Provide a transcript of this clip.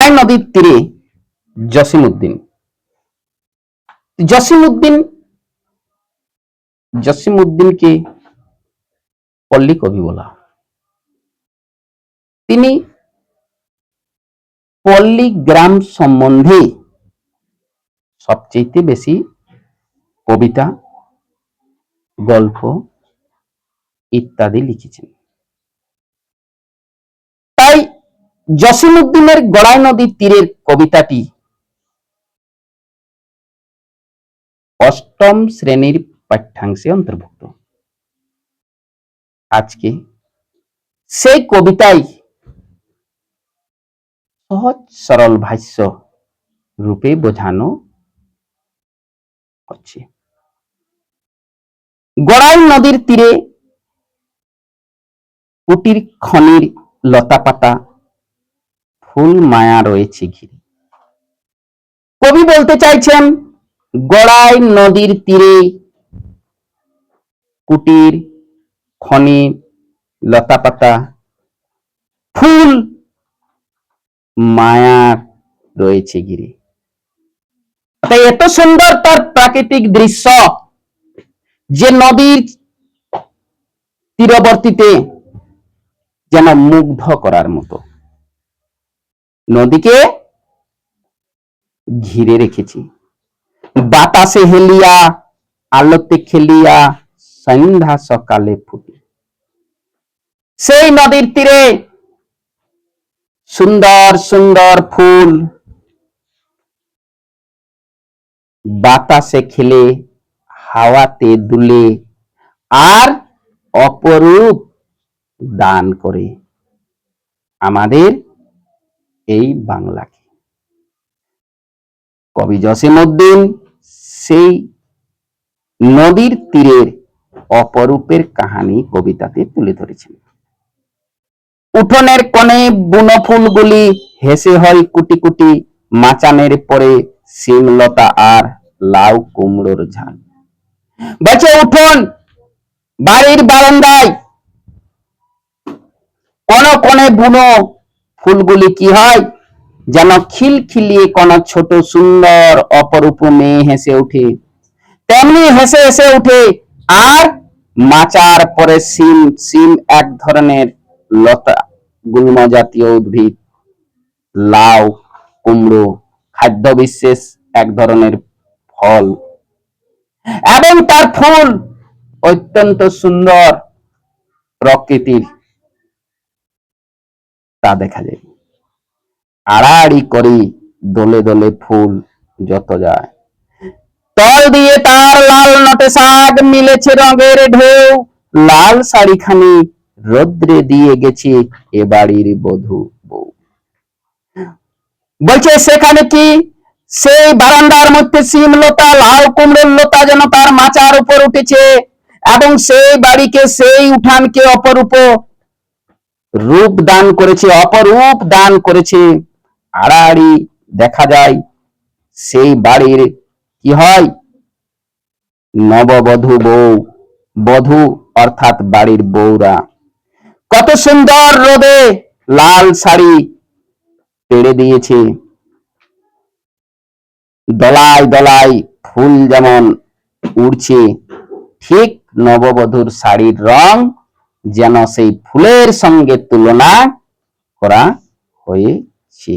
গড়াই নদীর তীরে জসিমউদ্দিন। জসিমউদ্দিনকে পল্লী কবি বলা। তিনি পল্লী গ্রাম সম্বন্ধে সবচেয়ে বেশি কবিতা, গল্প ইত্যাদি লিখেছেন। তাই জসিমউদ্দিনের গড়াই নদীর তীরের কবিতাটি অষ্টম শ্রেণীর পাঠ্যাংশে অন্তর্ভুক্ত। আজকে সেই কবিতায় সহজ সরল ভাষ্য রূপে বোঝানো হচ্ছে। গড়াই নদীর তীরে কুটির খনির লতাপাতা ফুল মায়া রয়েছে ঘিরে। কবি বলতে চাইছেন গড়াই নদীর তীরে কুটির খনি লতাপাতা ফুল মায়ার রয়েছে ঘিরে। তাই এত সুন্দর তার প্রাকৃতিক দৃশ্য যে নদীর তীরবর্তীতে যেন মুগ্ধ করার মতো। নদীকে ঘিরে রেখেছি। বাতাসে হেলিয়া আলোতে খেলিয়া সন্ধ্যা সকালে ফুটে। সেই নদীর তীরে সুন্দর সুন্দর ফুল বাতাসে খেলে হাওয়াতে দুলে আর অপরূপ দান করে আমাদের এই বাংলাকে। কবি জসিমউদ্দিন সেই নদীর তীরের অপরূপের কাহিনী কবিতাতে তুলে ধরেছেন। উঠোনের কোণে বুনো ফুলগুলি হেসে হয় কুটি কুটি, মাচানের পরে শিমলতা আর লাউ কুমড়োর ঝাল। বলছে উঠোন বাড়ির বারান্দায় কোন কোণে বুনো ফুলগুলি কি হয় যেন খিলখিলিয়ে কোন ছোট সুন্দর অপরূপ মেয়ে হেসে উঠে, তেমনি হেসে হেসে উঠে। আর মাচার পরে শিম এক ধরনের লতা, গুল্ম জাতীয় উদ্ভিদ, লাউ কুমড়ো খাদ্য বিশেষ এক ধরনের ফল, এবং তার ফুল অত্যন্ত সুন্দর প্রকৃতির, তা দেখা যায়। আড়াআড়ি করি দলে দলে ফুল যত যায়, তল দিয়ে তার লাল নটে শাক মিলেছে রঙের ঢেউ, লাল শাড়িখানি রোদ্রে দিয়ে গেছে এ বাড়ির বধূ বউ। বলছে সেখানে কি সেই বারান্দার মধ্যে শিমলতা লাউ কুমড়োর লতা যেন তার মাচার উপর উঠেছে, এবং সেই বাড়িকে সেই উঠানকে অপরূপ রূপ দান করেছে, অপরূপ দান করেছে। আড়াআড়ি দেখা যায় সেই বাড়ির কি হয় নববধূ বউ, বধূ অর্থাৎ বাড়ির বউরা কত সুন্দর রোদে লাল শাড়ি পেড়ে দিয়েছে, দলায় দলায় ফুল যেমন উড়ছে, ঠিক নববধূর শাড়ির রং যেন সেই ফুলের সঙ্গে তুলনা করা হয়েছে।